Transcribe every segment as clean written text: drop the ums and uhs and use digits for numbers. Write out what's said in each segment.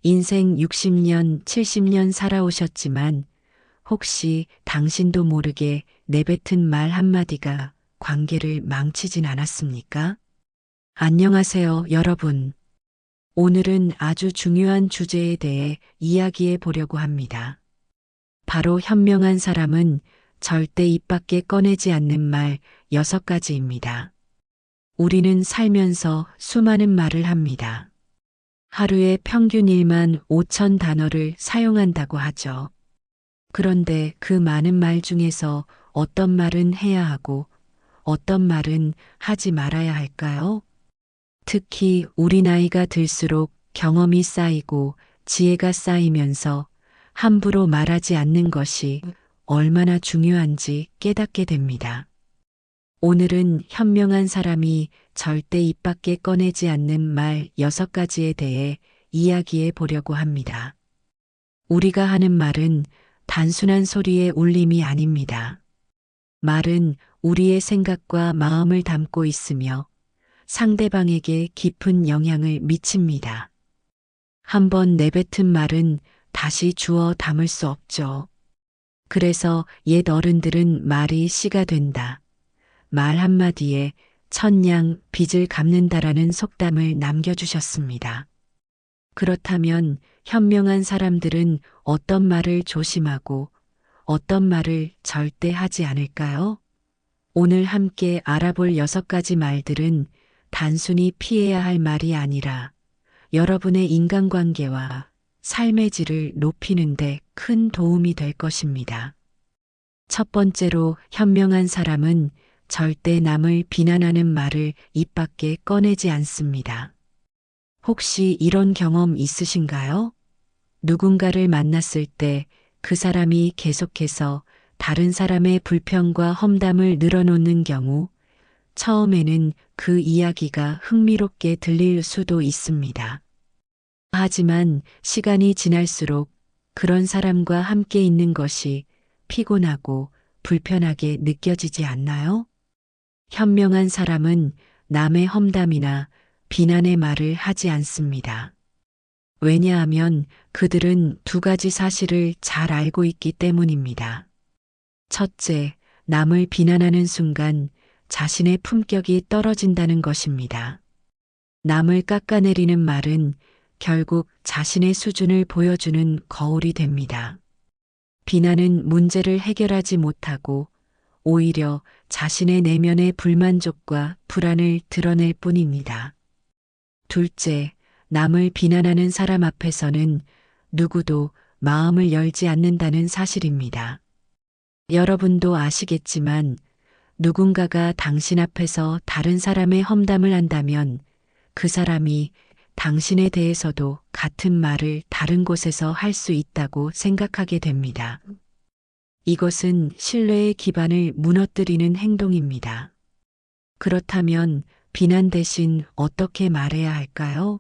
인생 60년, 70년 살아오셨지만 혹시 당신도 모르게 내뱉은 말 한마디가 관계를 망치진 않았습니까? 안녕하세요, 여러분. 오늘은 아주 중요한 주제에 대해 이야기해 보려고 합니다. 바로 현명한 사람은 절대 입 밖에 꺼내지 않는 말 6가지입니다. 우리는 살면서 수많은 말을 합니다. 하루에 평균 1만 5천 단어를 사용한다고 하죠. 그런데 그 많은 말 중에서 어떤 말은 해야 하고 어떤 말은 하지 말아야 할까요? 특히 우리 나이가 들수록 경험이 쌓이고 지혜가 쌓이면서 함부로 말하지 않는 것이 얼마나 중요한지 깨닫게 됩니다. 오늘은 현명한 사람이 절대 입 밖에 꺼내지 않는 말 6가지에 대해 이야기해 보려고 합니다. 우리가 하는 말은 단순한 소리의 울림이 아닙니다. 말은 우리의 생각과 마음을 담고 있으며 상대방에게 깊은 영향을 미칩니다. 한번 내뱉은 말은 다시 주워 담을 수 없죠. 그래서 옛 어른들은 말이 씨가 된다. 말 한마디에 천냥 빚을 갚는다라는 속담을 남겨주셨습니다. 그렇다면 현명한 사람들은 어떤 말을 조심하고 어떤 말을 절대 하지 않을까요? 오늘 함께 알아볼 6가지 말들은 단순히 피해야 할 말이 아니라 여러분의 인간관계와 삶의 질을 높이는 데 큰 도움이 될 것입니다. 첫 번째로 현명한 사람은 절대 남을 비난하는 말을 입 밖에 꺼내지 않습니다. 혹시 이런 경험 있으신가요? 누군가를 만났을 때 그 사람이 계속해서 다른 사람의 불평과 험담을 늘어놓는 경우 처음에는 그 이야기가 흥미롭게 들릴 수도 있습니다. 하지만 시간이 지날수록 그런 사람과 함께 있는 것이 피곤하고 불편하게 느껴지지 않나요? 현명한 사람은 남의 험담이나 비난의 말을 하지 않습니다. 왜냐하면 그들은 2가지 사실을 잘 알고 있기 때문입니다. 첫째, 남을 비난하는 순간 자신의 품격이 떨어진다는 것입니다. 남을 깎아내리는 말은 결국 자신의 수준을 보여주는 거울이 됩니다. 비난은 문제를 해결하지 못하고 오히려 자신의 내면의 불만족과 불안을 드러낼 뿐입니다. 둘째, 남을 비난하는 사람 앞에서는 누구도 마음을 열지 않는다는 사실입니다. 여러분도 아시겠지만 누군가가 당신 앞에서 다른 사람의 험담을 한다면 그 사람이 당신에 대해서도 같은 말을 다른 곳에서 할 수 있다고 생각하게 됩니다. 이것은 신뢰의 기반을 무너뜨리는 행동입니다. 그렇다면 비난 대신 어떻게 말해야 할까요?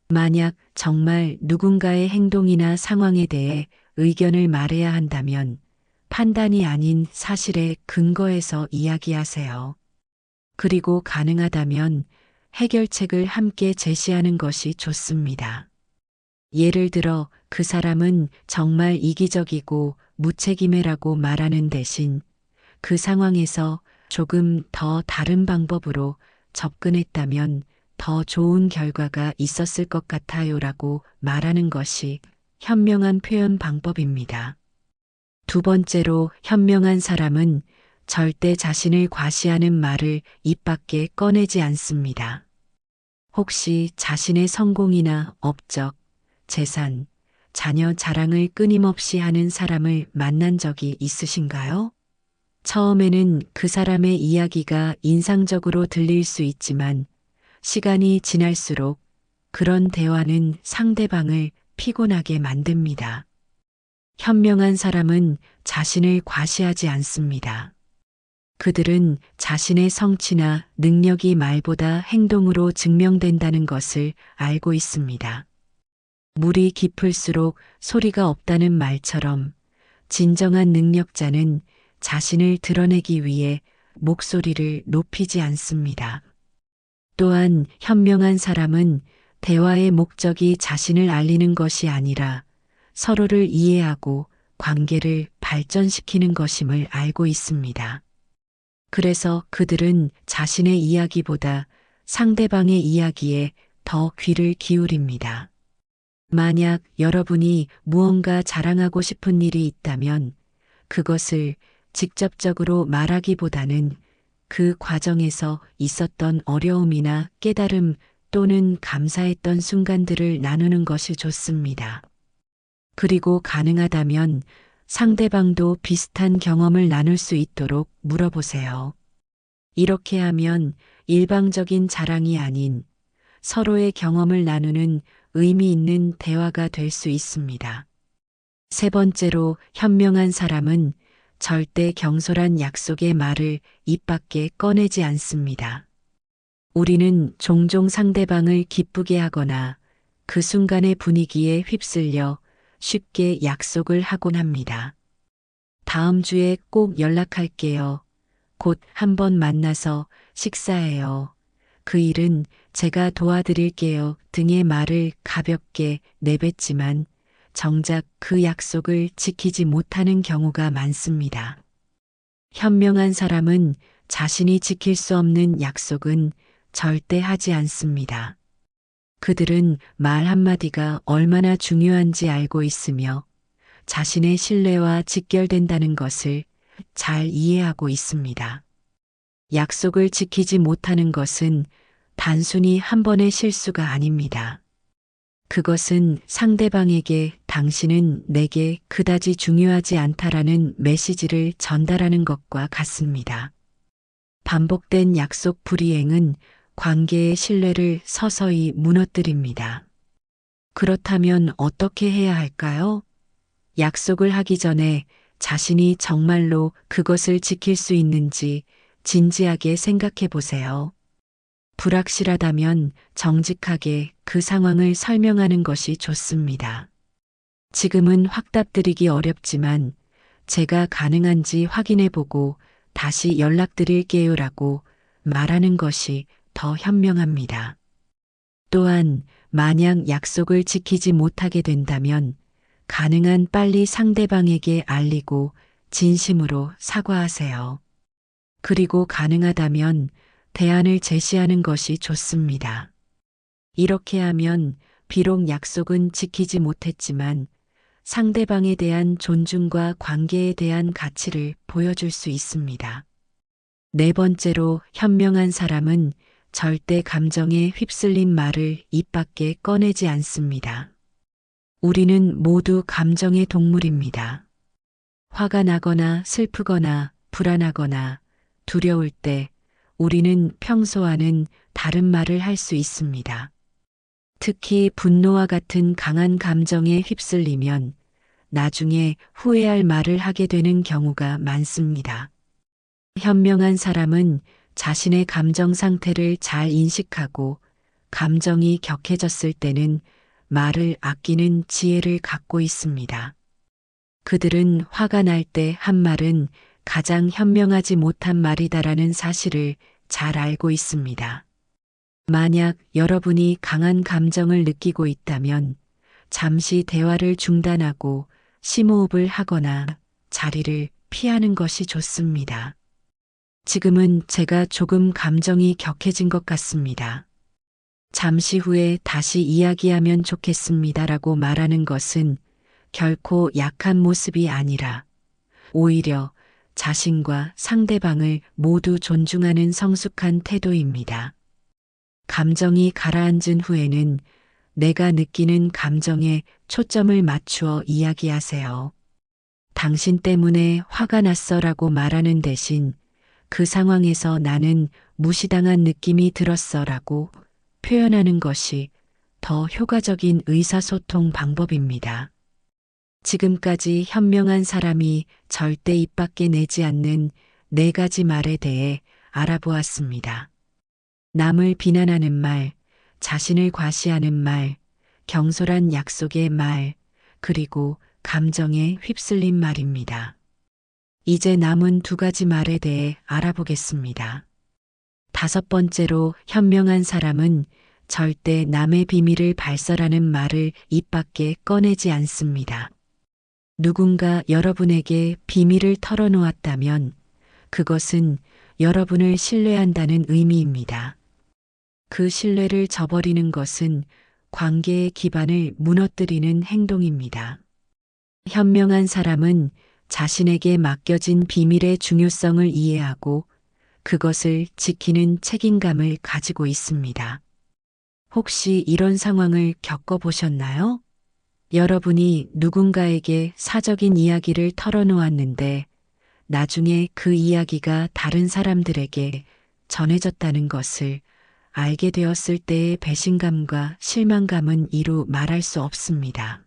만약 정말 누군가의 행동이나 상황에 대해 의견을 말해야 한다면 판단이 아닌 사실에 근거해서 이야기하세요. 그리고 가능하다면 해결책을 함께 제시하는 것이 좋습니다. 예를 들어 그 사람은 정말 이기적이고 무책임해라고 말하는 대신 그 상황에서 조금 더 다른 방법으로 접근했다면 더 좋은 결과가 있었을 것 같아요라고 말하는 것이 현명한 표현 방법입니다. 두 번째로 현명한 사람은 절대 자신을 과시하는 말을 입 밖에 꺼내지 않습니다. 혹시 자신의 성공이나 업적, 재산, 자녀 자랑을 끊임없이 하는 사람을 만난 적이 있으신가요? 처음에는 그 사람의 이야기가 인상적으로 들릴 수 있지만 시간이 지날수록 그런 대화는 상대방을 피곤하게 만듭니다. 현명한 사람은 자신을 과시하지 않습니다. 그들은 자신의 성취나 능력이 말보다 행동으로 증명된다는 것을 알고 있습니다. 물이 깊을수록 소리가 없다는 말처럼 진정한 능력자는 자신을 드러내기 위해 목소리를 높이지 않습니다. 또한 현명한 사람은 대화의 목적이 자신을 알리는 것이 아니라 서로를 이해하고 관계를 발전시키는 것임을 알고 있습니다. 그래서 그들은 자신의 이야기보다 상대방의 이야기에 더 귀를 기울입니다. 만약 여러분이 무언가 자랑하고 싶은 일이 있다면 그것을 직접적으로 말하기보다는 그 과정에서 있었던 어려움이나 깨달음 또는 감사했던 순간들을 나누는 것이 좋습니다. 그리고 가능하다면 상대방도 비슷한 경험을 나눌 수 있도록 물어보세요. 이렇게 하면 일방적인 자랑이 아닌 서로의 경험을 나누는 의미 있는 대화가 될 수 있습니다. 세 번째로, 현명한 사람은 절대 경솔한 약속의 말을 입 밖에 꺼내지 않습니다. 우리는 종종 상대방을 기쁘게 하거나 그 순간의 분위기에 휩쓸려 쉽게 약속을 하곤 합니다. 다음 주에 꼭 연락할게요. 곧 한번 만나서 식사해요. 그 일은 제가 도와드릴게요 등의 말을 가볍게 내뱉지만 정작 그 약속을 지키지 못하는 경우가 많습니다. 현명한 사람은 자신이 지킬 수 없는 약속은 절대 하지 않습니다. 그들은 말 한마디가 얼마나 중요한지 알고 있으며 자신의 신뢰와 직결된다는 것을 잘 이해하고 있습니다. 약속을 지키지 못하는 것은 단순히 한 번의 실수가 아닙니다. 그것은 상대방에게 당신은 내게 그다지 중요하지 않다라는 메시지를 전달하는 것과 같습니다. 반복된 약속 불이행은 관계의 신뢰를 서서히 무너뜨립니다. 그렇다면 어떻게 해야 할까요? 약속을 하기 전에 자신이 정말로 그것을 지킬 수 있는지 진지하게 생각해 보세요. 불확실하다면 정직하게 그 상황을 설명하는 것이 좋습니다. 지금은 확답드리기 어렵지만 제가 가능한지 확인해 보고 다시 연락드릴게요라고 말하는 것이 더 현명합니다. 또한 만약 약속을 지키지 못하게 된다면 가능한 빨리 상대방에게 알리고 진심으로 사과하세요. 그리고 가능하다면 대안을 제시하는 것이 좋습니다. 이렇게 하면 비록 약속은 지키지 못했지만 상대방에 대한 존중과 관계에 대한 가치를 보여줄 수 있습니다. 네 번째로, 현명한 사람은 절대 감정에 휩쓸린 말을 입 밖에 꺼내지 않습니다. 우리는 모두 감정의 동물입니다. 화가 나거나 슬프거나 불안하거나 두려울 때 우리는 평소와는 다른 말을 할 수 있습니다. 특히 분노와 같은 강한 감정에 휩쓸리면 나중에 후회할 말을 하게 되는 경우가 많습니다. 현명한 사람은 자신의 감정 상태를 잘 인식하고 감정이 격해졌을 때는 말을 아끼는 지혜를 갖고 있습니다. 그들은 화가 날 때 한 말은 가장 현명하지 못한 말이다라는 사실을 잘 알고 있습니다. 만약 여러분이 강한 감정을 느끼고 있다면 잠시 대화를 중단하고 심호흡을 하거나 자리를 피하는 것이 좋습니다. 지금은 제가 조금 감정이 격해진 것 같습니다. 잠시 후에 다시 이야기하면 좋겠습니다라고 말하는 것은 결코 약한 모습이 아니라 오히려 자신과 상대방을 모두 존중하는 성숙한 태도입니다. 감정이 가라앉은 후에는 내가 느끼는 감정에 초점을 맞추어 이야기하세요. 당신 때문에 화가 났어라고 말하는 대신 그 상황에서 나는 무시당한 느낌이 들었어라고 표현하는 것이 더 효과적인 의사소통 방법입니다. 지금까지 현명한 사람이 절대 입 밖에 내지 않는 4가지 말에 대해 알아보았습니다. 남을 비난하는 말, 자신을 과시하는 말, 경솔한 약속의 말, 그리고 감정에 휩쓸린 말입니다. 이제 남은 2가지 말에 대해 알아보겠습니다. 5번째로, 현명한 사람은 절대 남의 비밀을 발설하는 말을 입 밖에 꺼내지 않습니다. 누군가 여러분에게 비밀을 털어놓았다면 그것은 여러분을 신뢰한다는 의미입니다. 그 신뢰를 저버리는 것은 관계의 기반을 무너뜨리는 행동입니다. 현명한 사람은 자신에게 맡겨진 비밀의 중요성을 이해하고 그것을 지키는 책임감을 가지고 있습니다. 혹시 이런 상황을 겪어보셨나요? 여러분이 누군가에게 사적인 이야기를 털어놓았는데 나중에 그 이야기가 다른 사람들에게 전해졌다는 것을 알게 되었을 때의 배신감과 실망감은 이루 말할 수 없습니다.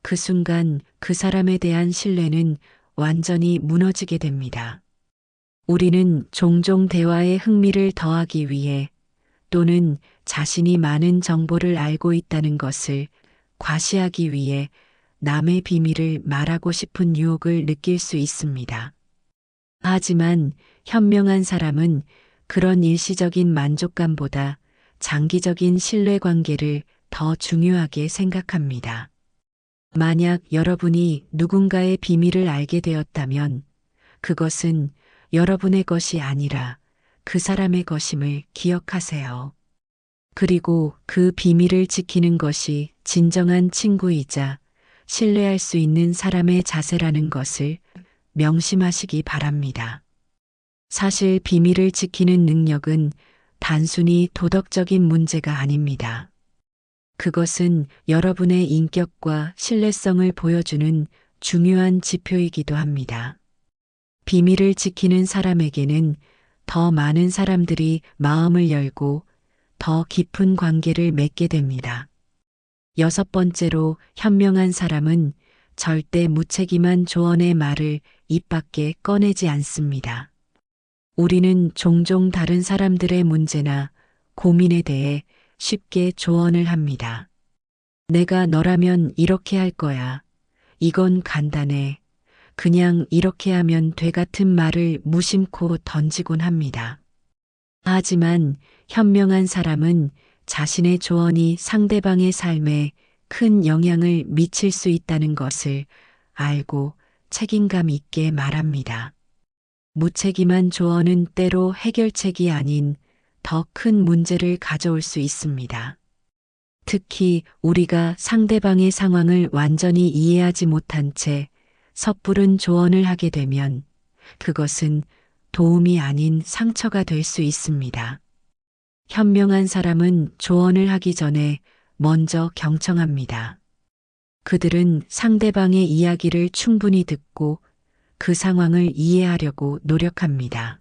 그 순간 그 사람에 대한 신뢰는 완전히 무너지게 됩니다. 우리는 종종 대화에 흥미를 더하기 위해 또는 자신이 많은 정보를 알고 있다는 것을 과시하기 위해 남의 비밀을 말하고 싶은 유혹을 느낄 수 있습니다. 하지만 현명한 사람은 그런 일시적인 만족감보다 장기적인 신뢰관계를 더 중요하게 생각합니다. 만약 여러분이 누군가의 비밀을 알게 되었다면 그것은 여러분의 것이 아니라 그 사람의 것임을 기억하세요. 그리고 그 비밀을 지키는 것이 진정한 친구이자 신뢰할 수 있는 사람의 자세라는 것을 명심하시기 바랍니다. 사실 비밀을 지키는 능력은 단순히 도덕적인 문제가 아닙니다. 그것은 여러분의 인격과 신뢰성을 보여주는 중요한 지표이기도 합니다. 비밀을 지키는 사람에게는 더 많은 사람들이 마음을 열고 더 깊은 관계를 맺게 됩니다. 여섯 번째로 현명한 사람은 절대 무책임한 조언의 말을 입 밖에 꺼내지 않습니다. 우리는 종종 다른 사람들의 문제나 고민에 대해 쉽게 조언을 합니다. 내가 너라면 이렇게 할 거야. 이건 간단해. 그냥 이렇게 하면 돼 같은 말을 무심코 던지곤 합니다. 하지만 현명한 사람은 자신의 조언이 상대방의 삶에 큰 영향을 미칠 수 있다는 것을 알고 책임감 있게 말합니다. 무책임한 조언은 때로 해결책이 아닌 더 큰 문제를 가져올 수 있습니다. 특히 우리가 상대방의 상황을 완전히 이해하지 못한 채 섣부른 조언을 하게 되면 그것은 도움이 아닌 상처가 될 수 있습니다. 현명한 사람은 조언을 하기 전에 먼저 경청합니다. 그들은 상대방의 이야기를 충분히 듣고 그 상황을 이해하려고 노력합니다.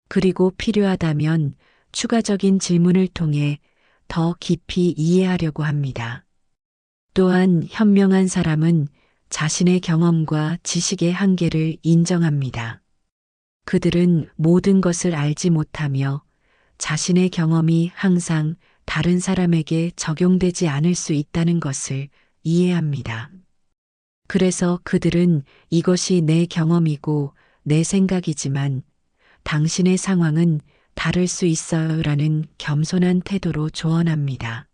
그리고 필요하다면 추가적인 질문을 통해 더 깊이 이해하려고 합니다. 또한 현명한 사람은 자신의 경험과 지식의 한계를 인정합니다. 그들은 모든 것을 알지 못하며 자신의 경험이 항상 다른 사람에게 적용되지 않을 수 있다는 것을 이해합니다. 그래서 그들은 이것이 내 경험이고 내 생각이지만 당신의 상황은 다를 수 있어요 라는 겸손한 태도로 조언합니다.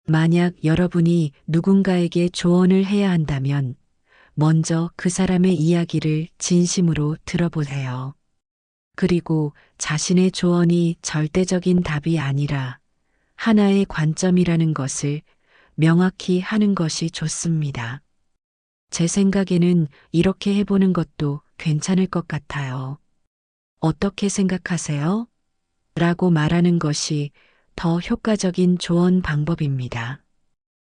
만약 여러분이 누군가에게 조언을 해야 한다면 먼저 그 사람의 이야기를 진심으로 들어보세요. 그리고 자신의 조언이 절대적인 답이 아니라 하나의 관점이라는 것을 명확히 하는 것이 좋습니다. 제 생각에는 이렇게 해보는 것도 괜찮을 것 같아요. 어떻게 생각하세요? 라고 말하는 것이 더 효과적인 조언 방법입니다.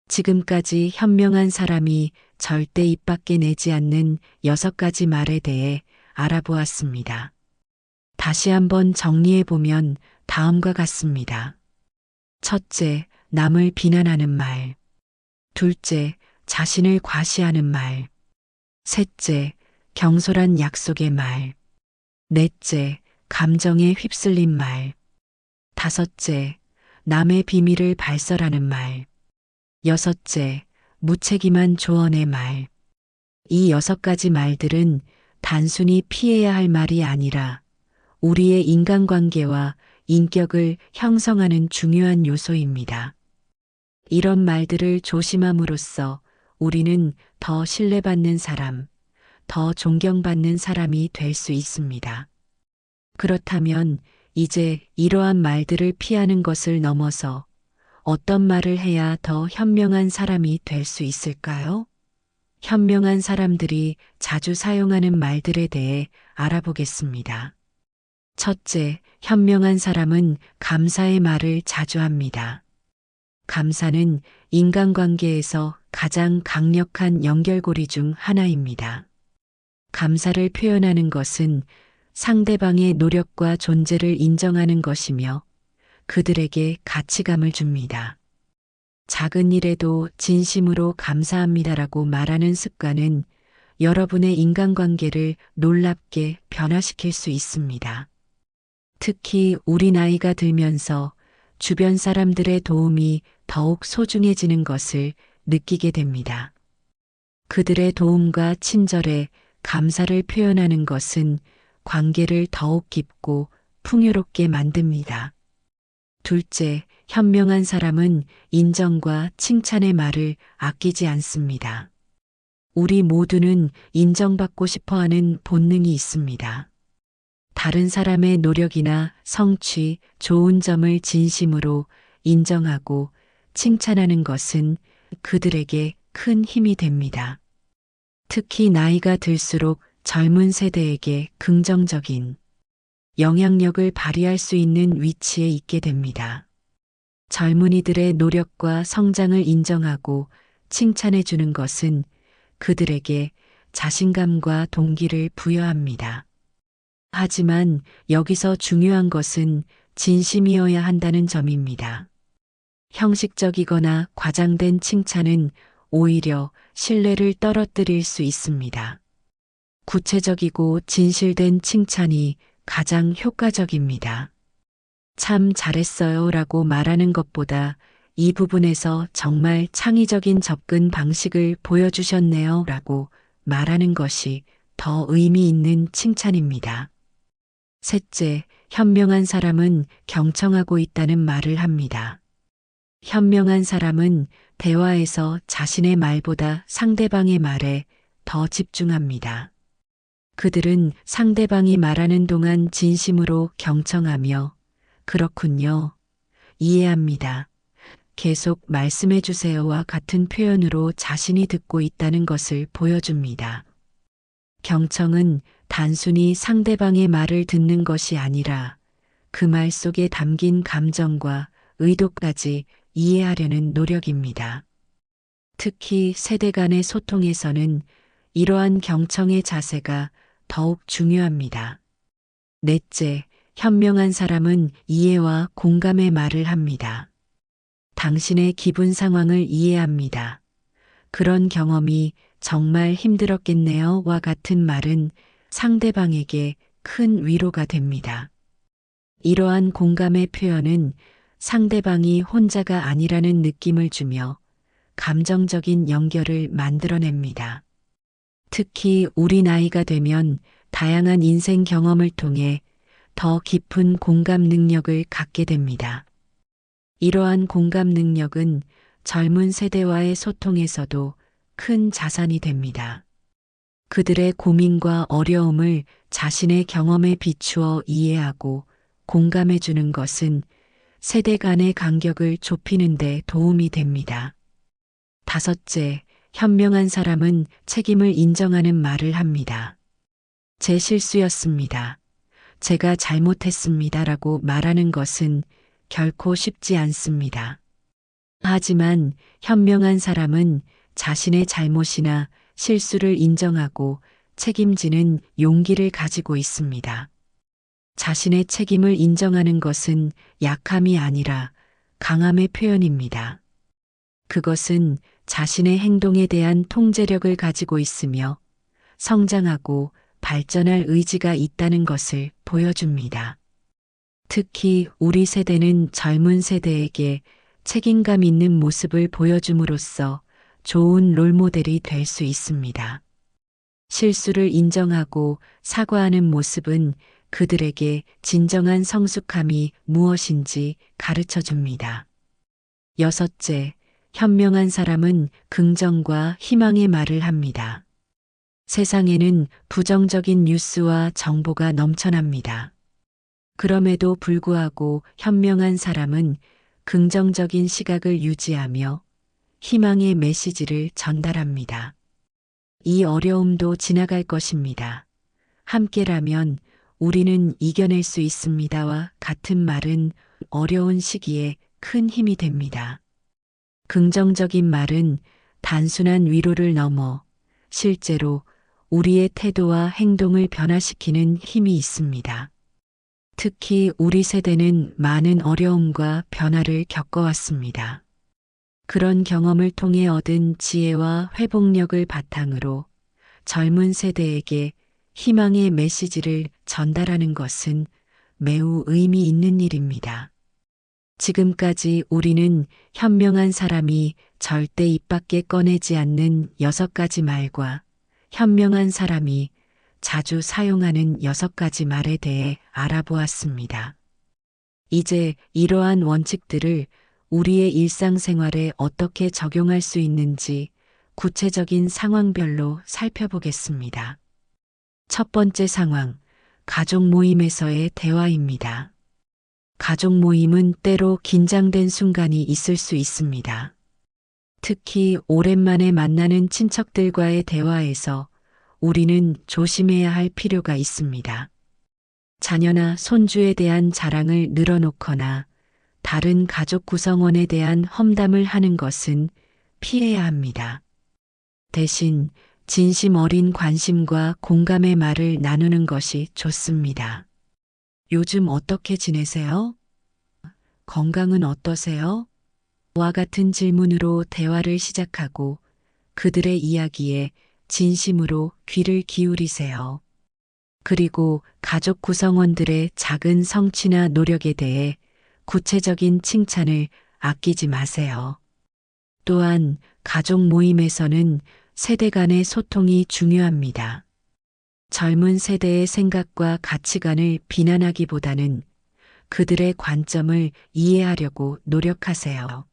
지금까지 현명한 사람이 절대 입 밖에 내지 않는 6가지 말에 대해 알아보았습니다. 다시 한번 정리해보면 다음과 같습니다. 첫째, 남을 비난하는 말. 둘째, 자신을 과시하는 말. 셋째, 경솔한 약속의 말. 넷째, 감정에 휩쓸린 말. 다섯째, 남의 비밀을 발설하는 말. 여섯째, 무책임한 조언의 말. 이 6가지 말들은 단순히 피해야 할 말이 아니라 우리의 인간관계와 인격을 형성하는 중요한 요소입니다. 이런 말들을 조심함으로써 우리는 더 신뢰받는 사람, 더 존경받는 사람이 될 수 있습니다. 그렇다면 이제 이러한 말들을 피하는 것을 넘어서 어떤 말을 해야 더 현명한 사람이 될 수 있을까요? 현명한 사람들이 자주 사용하는 말들에 대해 알아보겠습니다. 첫째, 현명한 사람은 감사의 말을 자주 합니다. 감사는 인간관계에서 가장 강력한 연결고리 중 하나입니다. 감사를 표현하는 것은 상대방의 노력과 존재를 인정하는 것이며 그들에게 가치감을 줍니다. 작은 일에도 진심으로 감사합니다라고 말하는 습관은 여러분의 인간관계를 놀랍게 변화시킬 수 있습니다. 특히 우리 나이가 들면서 주변 사람들의 도움이 더욱 소중해지는 것을 느끼게 됩니다. 그들의 도움과 친절에 감사를 표현하는 것은 관계를 더욱 깊고 풍요롭게 만듭니다. 둘째, 현명한 사람은 인정과 칭찬의 말을 아끼지 않습니다. 우리 모두는 인정받고 싶어 하는 본능이 있습니다. 다른 사람의 노력이나 성취, 좋은 점을 진심으로 인정하고 칭찬하는 것은 그들에게 큰 힘이 됩니다. 특히 나이가 들수록 젊은 세대에게 긍정적인 영향력을 발휘할 수 있는 위치에 있게 됩니다. 젊은이들의 노력과 성장을 인정하고 칭찬해 주는 것은 그들에게 자신감과 동기를 부여합니다. 하지만 여기서 중요한 것은 진심이어야 한다는 점입니다. 형식적이거나 과장된 칭찬은 오히려 신뢰를 떨어뜨릴 수 있습니다. 구체적이고 진실된 칭찬이 가장 효과적입니다. 참 잘했어요 라고 말하는 것보다 이 부분에서 정말 창의적인 접근 방식을 보여주셨네요 라고 말하는 것이 더 의미 있는 칭찬입니다. 셋째, 현명한 사람은 경청하고 있다는 말을 합니다. 현명한 사람은 대화에서 자신의 말보다 상대방의 말에 더 집중합니다. 그들은 상대방이 말하는 동안 진심으로 경청하며 그렇군요. 이해합니다. 계속 말씀해 주세요와 같은 표현으로 자신이 듣고 있다는 것을 보여줍니다. 경청은 단순히 상대방의 말을 듣는 것이 아니라 그 말 속에 담긴 감정과 의도까지 이해하려는 노력입니다. 특히 세대 간의 소통에서는 이러한 경청의 자세가 더욱 중요합니다. 넷째, 현명한 사람은 이해와 공감의 말을 합니다. 당신의 기분 상황을 이해합니다. 그런 경험이 정말 힘들었겠네요와 같은 말은 상대방에게 큰 위로가 됩니다. 이러한 공감의 표현은 상대방이 혼자가 아니라는 느낌을 주며 감정적인 연결을 만들어냅니다. 특히 우리 나이가 되면 다양한 인생 경험을 통해 더 깊은 공감 능력을 갖게 됩니다. 이러한 공감 능력은 젊은 세대와의 소통에서도 큰 자산이 됩니다. 그들의 고민과 어려움을 자신의 경험에 비추어 이해하고 공감해 주는 것은 세대 간의 간격을 좁히는 데 도움이 됩니다. 다섯째, 현명한 사람은 책임을 인정하는 말을 합니다. 제 실수였습니다. 제가 잘못했습니다라고 말하는 것은 결코 쉽지 않습니다. 하지만 현명한 사람은 자신의 잘못이나 실수를 인정하고 책임지는 용기를 가지고 있습니다. 자신의 책임을 인정하는 것은 약함이 아니라 강함의 표현입니다. 그것은 자신의 행동에 대한 통제력을 가지고 있으며 성장하고 발전할 의지가 있다는 것을 보여줍니다. 특히 우리 세대는 젊은 세대에게 책임감 있는 모습을 보여줌으로써 좋은 롤모델이 될 수 있습니다. 실수를 인정하고 사과하는 모습은 그들에게 진정한 성숙함이 무엇인지 가르쳐 줍니다. 여섯째, 현명한 사람은 긍정과 희망의 말을 합니다. 세상에는 부정적인 뉴스와 정보가 넘쳐납니다. 그럼에도 불구하고 현명한 사람은 긍정적인 시각을 유지하며 희망의 메시지를 전달합니다. 이 어려움도 지나갈 것입니다. 함께라면 우리는 이겨낼 수 있습니다와 같은 말은 어려운 시기에 큰 힘이 됩니다. 긍정적인 말은 단순한 위로를 넘어 실제로 우리의 태도와 행동을 변화시키는 힘이 있습니다. 특히 우리 세대는 많은 어려움과 변화를 겪어왔습니다. 그런 경험을 통해 얻은 지혜와 회복력을 바탕으로 젊은 세대에게 희망의 메시지를 전달하는 것은 매우 의미 있는 일입니다. 지금까지 우리는 현명한 사람이 절대 입 밖에 꺼내지 않는 6가지 말과 현명한 사람이 자주 사용하는 6가지 말에 대해 알아보았습니다. 이제 이러한 원칙들을 우리의 일상생활에 어떻게 적용할 수 있는지 구체적인 상황별로 살펴보겠습니다. 첫 번째 상황, 가족 모임에서의 대화입니다. 가족 모임은 때로 긴장된 순간이 있을 수 있습니다. 특히 오랜만에 만나는 친척들과의 대화에서 우리는 조심해야 할 필요가 있습니다. 자녀나 손주에 대한 자랑을 늘어놓거나 다른 가족 구성원에 대한 험담을 하는 것은 피해야 합니다. 대신 진심 어린 관심과 공감의 말을 나누는 것이 좋습니다. 요즘 어떻게 지내세요? 건강은 어떠세요? 와 같은 질문으로 대화를 시작하고 그들의 이야기에 진심으로 귀를 기울이세요. 그리고 가족 구성원들의 작은 성취나 노력에 대해 구체적인 칭찬을 아끼지 마세요. 또한 가족 모임에서는 세대 간의 소통이 중요합니다. 젊은 세대의 생각과 가치관을 비난하기보다는 그들의 관점을 이해하려고 노력하세요.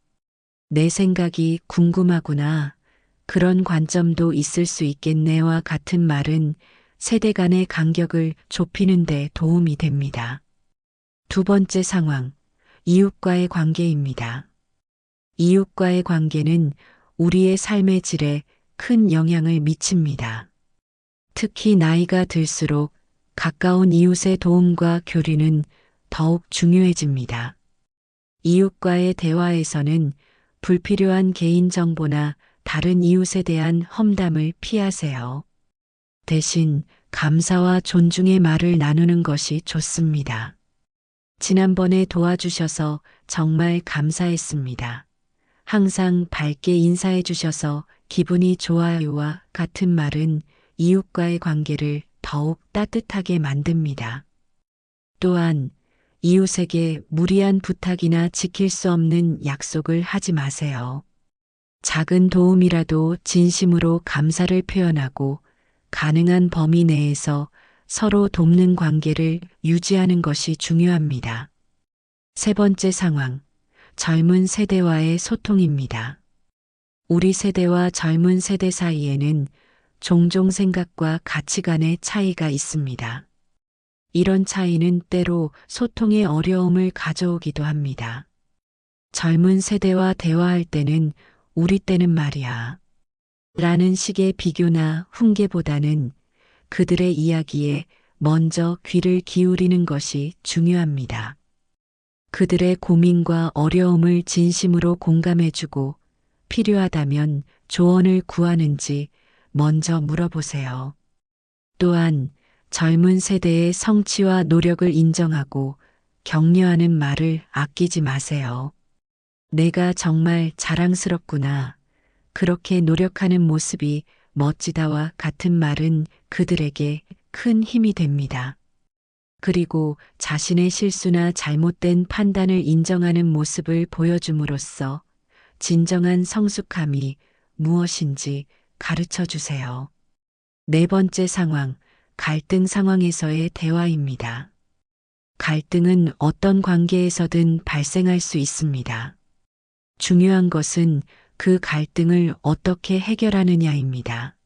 내 생각이 궁금하구나. 그런 관점도 있을 수 있겠네와 같은 말은 세대 간의 간격을 좁히는 데 도움이 됩니다. 두 번째 상황, 이웃과의 관계입니다. 이웃과의 관계는 우리의 삶의 질에 큰 영향을 미칩니다. 특히 나이가 들수록 가까운 이웃의 도움과 교류는 더욱 중요해집니다. 이웃과의 대화에서는 불필요한 개인정보나 다른 이웃에 대한 험담을 피하세요. 대신 감사와 존중의 말을 나누는 것이 좋습니다. 지난번에 도와주셔서 정말 감사했습니다. 항상 밝게 인사해 주셔서 기분이 좋아요와 같은 말은 이웃과의 관계를 더욱 따뜻하게 만듭니다. 또한 이웃에게 무리한 부탁이나 지킬 수 없는 약속을 하지 마세요. 작은 도움이라도 진심으로 감사를 표현하고 가능한 범위 내에서 서로 돕는 관계를 유지하는 것이 중요합니다. 세 번째 상황, 젊은 세대와의 소통입니다. 우리 세대와 젊은 세대 사이에는 종종 생각과 가치관의 차이가 있습니다. 이런 차이는 때로 소통의 어려움을 가져오기도 합니다. 젊은 세대와 대화할 때는 우리 때는 말이야 라는 식의 비교나 훈계보다는 그들의 이야기에 먼저 귀를 기울이는 것이 중요합니다. 그들의 고민과 어려움을 진심으로 공감해주고 필요하다면 조언을 구하는지 먼저 물어보세요. 또한 젊은 세대의 성취와 노력을 인정하고 격려하는 말을 아끼지 마세요. 내가 정말 자랑스럽구나. 그렇게 노력하는 모습이 멋지다와 같은 말은 그들에게 큰 힘이 됩니다. 그리고 자신의 실수나 잘못된 판단을 인정하는 모습을 보여줌으로써 진정한 성숙함이 무엇인지 가르쳐 주세요. 네 번째 상황, 갈등 상황에서의 대화입니다. 갈등은 어떤 관계에서든 발생할 수 있습니다. 중요한 것은 그 갈등을 어떻게 해결하느냐입니다.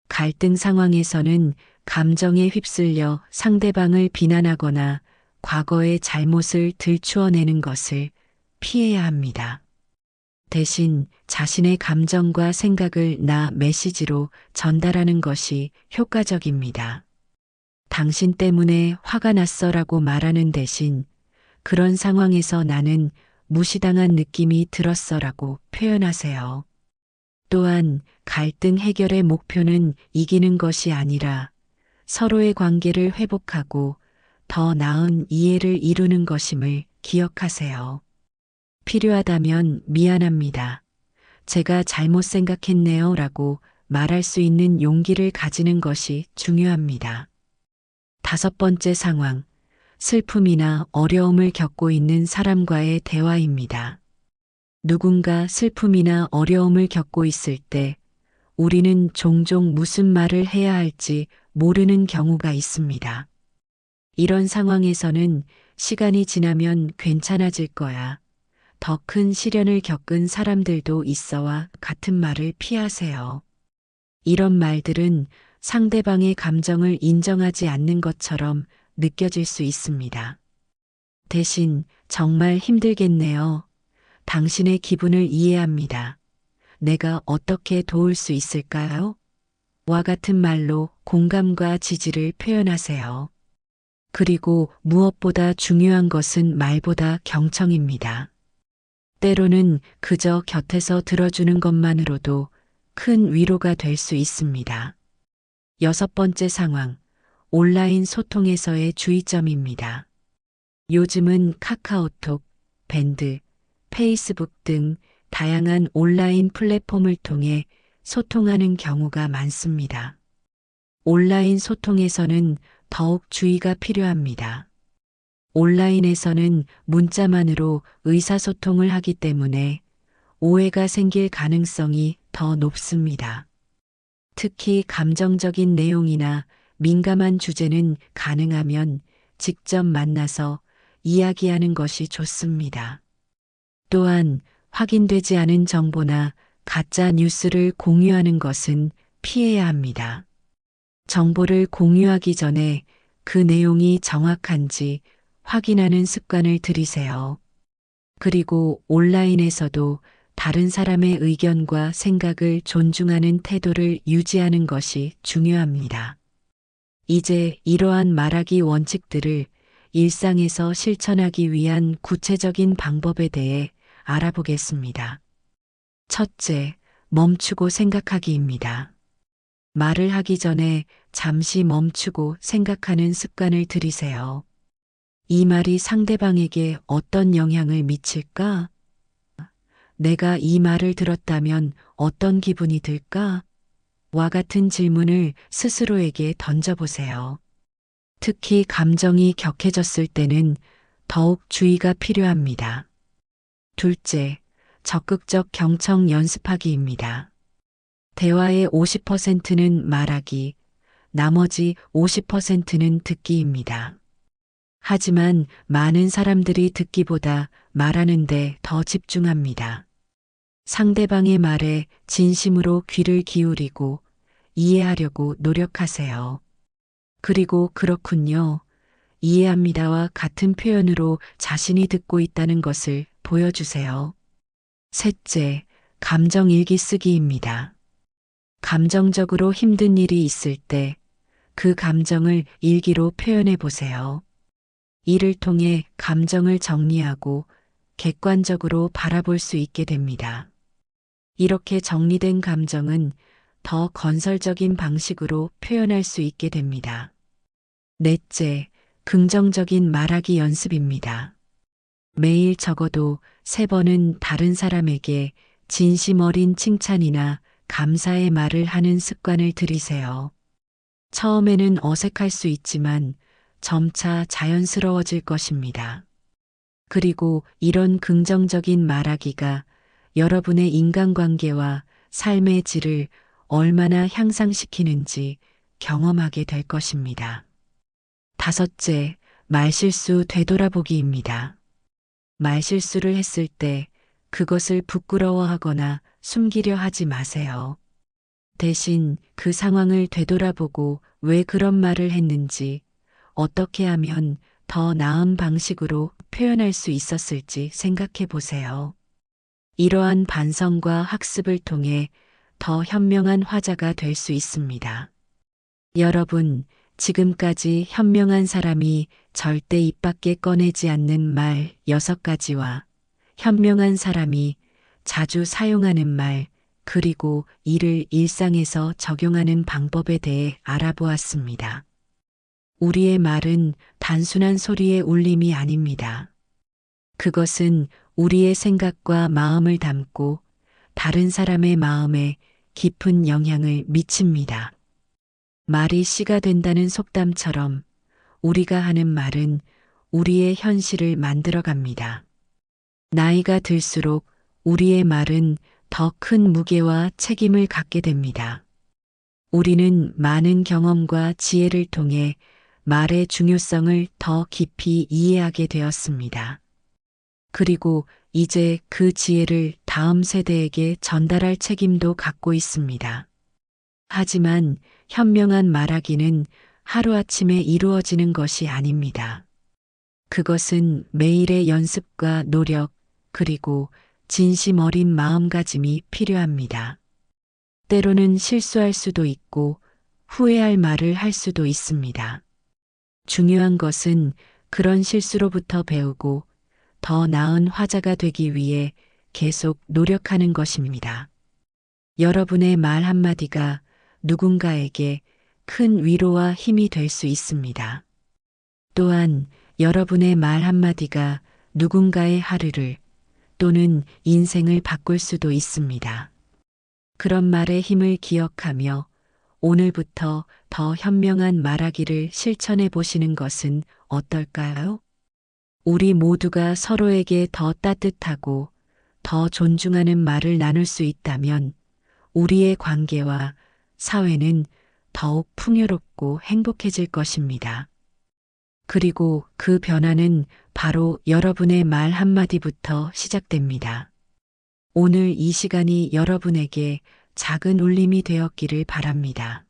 갈등 상황에서는 감정에 휩쓸려 상대방을 비난하거나 과거의 잘못을 들추어내는 것을 피해야 합니다. 대신 자신의 감정과 생각을 나 메시지로 전달하는 것이 효과적입니다. 당신 때문에 화가 났어라고 말하는 대신 그런 상황에서 나는 무시당한 느낌이 들었어라고 표현하세요. 또한 갈등 해결의 목표는 이기는 것이 아니라 서로의 관계를 회복하고 더 나은 이해를 이루는 것임을 기억하세요. 필요하다면 미안합니다. 제가 잘못 생각했네요 라고 말할 수 있는 용기를 가지는 것이 중요합니다. 5번째 상황, 슬픔이나 어려움을 겪고 있는 사람과의 대화입니다. 누군가 슬픔이나 어려움을 겪고 있을 때 우리는 종종 무슨 말을 해야 할지 모르는 경우가 있습니다. 이런 상황에서는 시간이 지나면 괜찮아질 거야. 더 큰 시련을 겪은 사람들도 있어와 같은 말을 피하세요. 이런 말들은 상대방의 감정을 인정하지 않는 것처럼 느껴질 수 있습니다. 대신 정말 힘들겠네요. 당신의 기분을 이해합니다. 내가 어떻게 도울 수 있을까요? 와 같은 말로 공감과 지지를 표현하세요. 그리고 무엇보다 중요한 것은 말보다 경청입니다. 때로는 그저 곁에서 들어주는 것만으로도 큰 위로가 될 수 있습니다. 6번째 상황, 온라인 소통에서의 주의점입니다. 요즘은 카카오톡, 밴드, 페이스북 등 다양한 온라인 플랫폼을 통해 소통하는 경우가 많습니다. 온라인 소통에서는 더욱 주의가 필요합니다. 온라인에서는 문자만으로 의사소통을 하기 때문에 오해가 생길 가능성이 더 높습니다. 특히 감정적인 내용이나 민감한 주제는 가능하면 직접 만나서 이야기하는 것이 좋습니다. 또한 확인되지 않은 정보나 가짜 뉴스를 공유하는 것은 피해야 합니다. 정보를 공유하기 전에 그 내용이 정확한지 확인하는 습관을 들이세요. 그리고 온라인에서도 다른 사람의 의견과 생각을 존중하는 태도를 유지하는 것이 중요합니다. 이제 이러한 말하기 원칙들을 일상에서 실천하기 위한 구체적인 방법에 대해 알아보겠습니다. 첫째, 멈추고 생각하기입니다. 말을 하기 전에 잠시 멈추고 생각하는 습관을 들이세요. 이 말이 상대방에게 어떤 영향을 미칠까? 내가 이 말을 들었다면 어떤 기분이 들까? 와 같은 질문을 스스로에게 던져보세요. 특히 감정이 격해졌을 때는 더욱 주의가 필요합니다. 둘째, 적극적 경청 연습하기입니다. 대화의 50%는 말하기, 나머지 50%는 듣기입니다. 하지만 많은 사람들이 듣기보다 말하는데 더 집중합니다. 상대방의 말에 진심으로 귀를 기울이고 이해하려고 노력하세요. 그리고 그렇군요. 이해합니다와 같은 표현으로 자신이 듣고 있다는 것을 보여주세요. 셋째, 감정 일기 쓰기입니다. 감정적으로 힘든 일이 있을 때 그 감정을 일기로 표현해 보세요. 이를 통해 감정을 정리하고 객관적으로 바라볼 수 있게 됩니다. 이렇게 정리된 감정은 더 건설적인 방식으로 표현할 수 있게 됩니다. 넷째, 긍정적인 말하기 연습입니다. 매일 적어도 3번은 다른 사람에게 진심 어린 칭찬이나 감사의 말을 하는 습관을 들이세요. 처음에는 어색할 수 있지만 점차 자연스러워질 것입니다. 그리고 이런 긍정적인 말하기가 여러분의 인간관계와 삶의 질을 얼마나 향상시키는지 경험하게 될 것입니다. 다섯째, 말실수 되돌아보기입니다. 말실수를 했을 때 그것을 부끄러워하거나 숨기려 하지 마세요. 대신 그 상황을 되돌아보고 왜 그런 말을 했는지, 어떻게 하면 더 나은 방식으로 표현할 수 있었을지 생각해 보세요. 이러한 반성과 학습을 통해 더 현명한 화자가 될 수 있습니다. 여러분, 지금까지 현명한 사람이 절대 입 밖에 꺼내지 않는 말 6가지와 현명한 사람이 자주 사용하는 말, 그리고 이를 일상에서 적용하는 방법에 대해 알아보았습니다. 우리의 말은 단순한 소리의 울림이 아닙니다. 그것은 우리의 생각과 마음을 담고 다른 사람의 마음에 깊은 영향을 미칩니다. 말이 씨가 된다는 속담처럼 우리가 하는 말은 우리의 현실을 만들어갑니다. 나이가 들수록 우리의 말은 더 큰 무게와 책임을 갖게 됩니다. 우리는 많은 경험과 지혜를 통해 말의 중요성을 더 깊이 이해하게 되었습니다. 그리고 이제 그 지혜를 다음 세대에게 전달할 책임도 갖고 있습니다. 하지만 현명한 말하기는 하루아침에 이루어지는 것이 아닙니다. 그것은 매일의 연습과 노력, 그리고 진심 어린 마음가짐이 필요합니다. 때로는 실수할 수도 있고 후회할 말을 할 수도 있습니다. 중요한 것은 그런 실수로부터 배우고 더 나은 화자가 되기 위해 계속 노력하는 것입니다. 여러분의 말 한마디가 누군가에게 큰 위로와 힘이 될 수 있습니다. 또한 여러분의 말 한마디가 누군가의 하루를 또는 인생을 바꿀 수도 있습니다. 그런 말의 힘을 기억하며 오늘부터 더 현명한 말하기를 실천해 보시는 것은 어떨까요? 우리 모두가 서로에게 더 따뜻하고 더 존중하는 말을 나눌 수 있다면 우리의 관계와 사회는 더욱 풍요롭고 행복해질 것입니다. 그리고 그 변화는 바로 여러분의 말 한마디부터 시작됩니다. 오늘 이 시간이 여러분에게 작은 울림이 되었기를 바랍니다.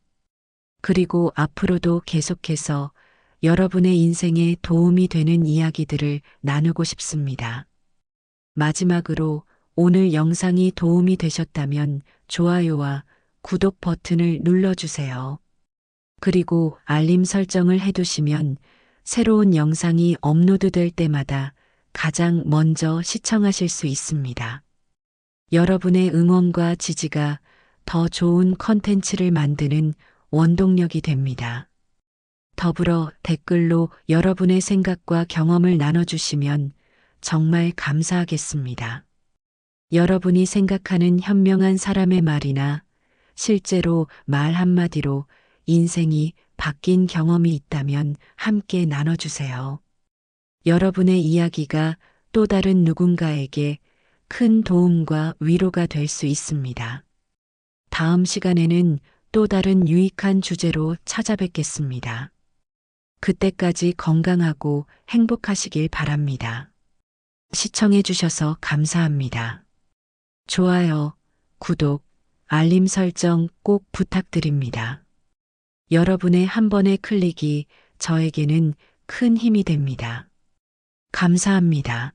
그리고 앞으로도 계속해서 여러분의 인생에 도움이 되는 이야기들을 나누고 싶습니다. 마지막으로 오늘 영상이 도움이 되셨다면 좋아요와 구독 버튼을 눌러주세요. 그리고 알림 설정을 해두시면 새로운 영상이 업로드될 때마다 가장 먼저 시청하실 수 있습니다. 여러분의 응원과 지지가 더 좋은 컨텐츠를 만드는 원동력이 됩니다. 더불어 댓글로 여러분의 생각과 경험을 나눠주시면 정말 감사하겠습니다. 여러분이 생각하는 현명한 사람의 말이나 실제로 말 한마디로 인생이 바뀐 경험이 있다면 함께 나눠주세요. 여러분의 이야기가 또 다른 누군가에게 큰 도움과 위로가 될 수 있습니다. 다음 시간에는 또 다른 유익한 주제로 찾아뵙겠습니다. 그때까지 건강하고 행복하시길 바랍니다. 시청해주셔서 감사합니다. 좋아요, 구독, 알림 설정 꼭 부탁드립니다. 여러분의 한 번의 클릭이 저에게는 큰 힘이 됩니다. 감사합니다.